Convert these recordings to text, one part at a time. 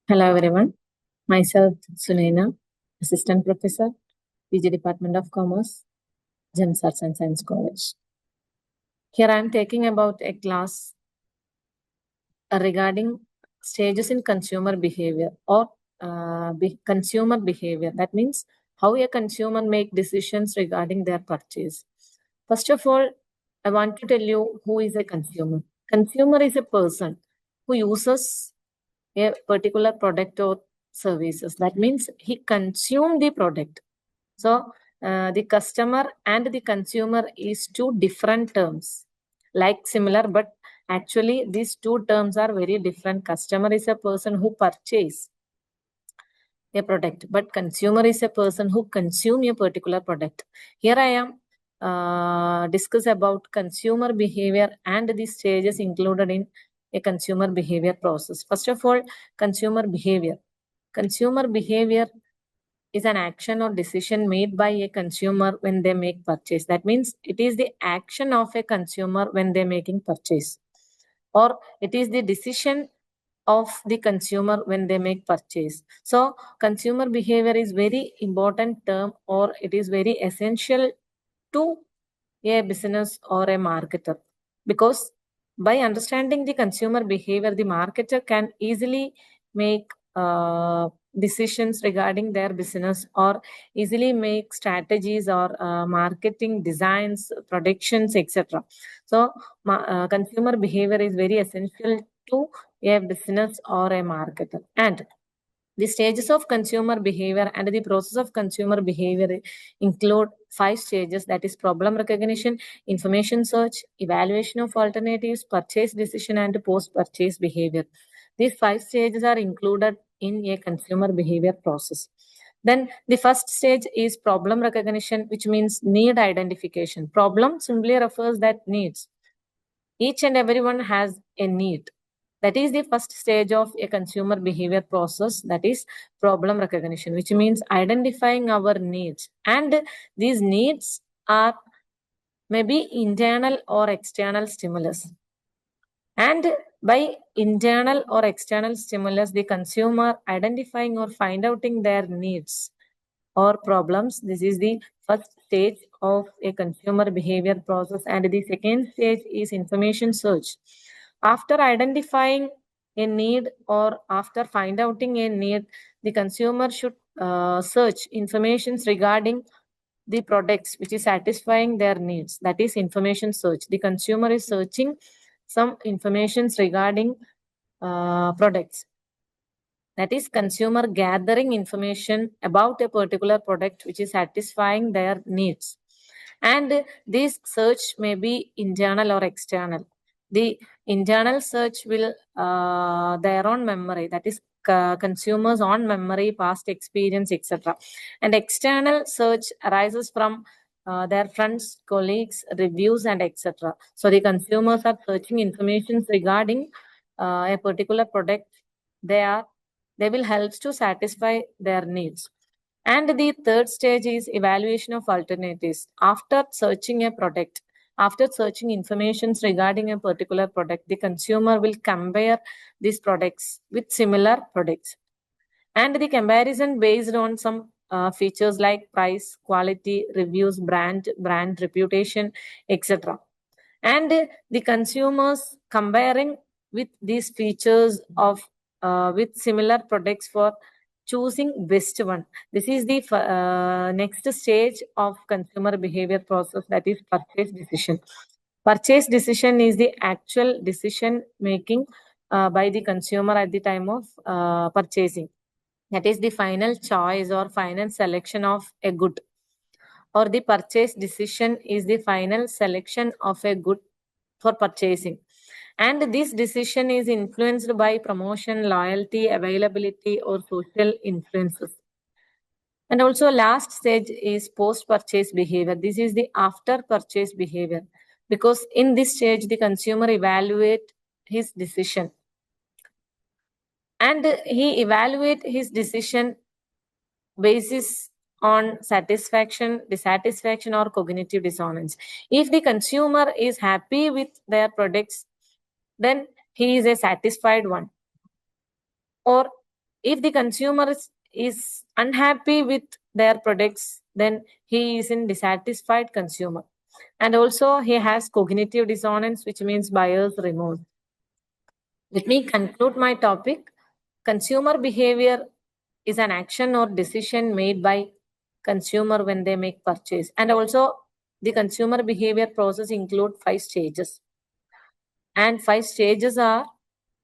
Hello everyone. Myself Sunaina, Assistant Professor, PG Department of Commerce, General Arts and Science College. Here I am taking about a class regarding stages in consumer behavior or consumer behavior. That means how a consumer make decisions regarding their purchase. First of all, I want to tell you who is a consumer. Consumer is a person who uses a particular product or services. That means he consume the product. So the customer and the consumer is two different terms, like similar, but actually these two terms are very different. Customer is a person who purchase a product, but consumer is a person who consume a particular product. Here I am discuss about consumer behavior and the stages included in a consumer behavior process. First of all, consumer behavior. Consumer behavior is an action or decision made by a consumer when they make purchase. That means it is the action of a consumer when they're making purchase, or it is the decision of the consumer when they make purchase. So consumer behavior is very important term, or it is very essential to a business or a marketer, because by understanding the consumer behavior, the marketer can easily make decisions regarding their business, or easily make strategies or marketing designs, predictions, etc. So consumer behavior is very essential to a business or a marketer. And the stages of consumer behavior and the process of consumer behavior include 5 stages, that is problem recognition, information search, evaluation of alternatives, purchase decision, and post-purchase behavior. These 5 stages are included in a consumer behavior process. Then the first stage is problem recognition, which means need identification. Problem simply refers that needs. Each and everyone has a need. That is the first stage of a consumer behavior process, that is problem recognition, which means identifying our needs. And these needs are maybe internal or external stimulus. And by internal or external stimulus, the consumer identifying or find outing their needs or problems. This is the first stage of a consumer behavior process. And the second stage is information search. After identifying a need or after find outing a need, the consumer should search informations regarding the products which is satisfying their needs. That is information search. The consumer is searching some informations regarding products. That is consumer gathering information about a particular product which is satisfying their needs. And this search may be internal or external. The internal search will their own memory, that is consumers own memory, past experience, etc. And external search arises from their friends, colleagues, reviews, and etc. So the consumers are searching information regarding a particular product. They will help to satisfy their needs. And the third stage is evaluation of alternatives. After searching a product, after searching information regarding a particular product, the consumer will compare these products with similar products. And the comparison based on some features like price, quality, reviews, brand reputation, etc. And the consumers comparing with these features of with similar products for choosing best one. This is the next stage of consumer behavior process, that is purchase decision. Purchase decision is the actual decision making by the consumer at the time of purchasing. That is the final choice or final selection of a good, or the purchase decision is the final selection of a good for purchasing. And this decision is influenced by promotion, loyalty, availability, or social influences. And also last stage is post-purchase behavior. This is the after-purchase behavior, because in this stage, the consumer evaluate his decision. And he evaluate his decision basis on satisfaction, dissatisfaction, or cognitive dissonance. If the consumer is happy with their products, then he is a satisfied one. Or If the consumer is unhappy with their products, then he is in dissatisfied consumer. And also he has cognitive dissonance, which means buyer's remorse. Let me conclude my topic. Consumer behavior is an action or decision made by consumer when they make purchase. And also the consumer behavior process include 5 stages. And 5 stages are: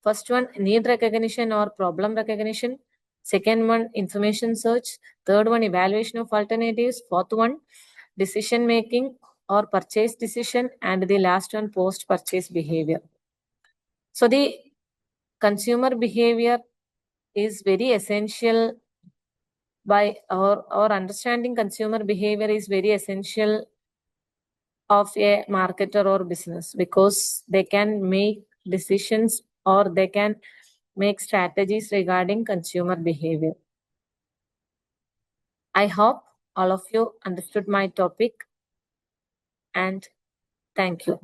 first one, need recognition or problem recognition. Second one, information search. Third one, evaluation of alternatives. Fourth one, decision making or purchase decision. And the last one, post purchase behavior. So the consumer behavior is very essential by or understanding consumer behavior is very essential of a marketer or business, because they can make decisions or they can make strategies regarding consumer behavior. I hope all of you understood my topic, and thank you.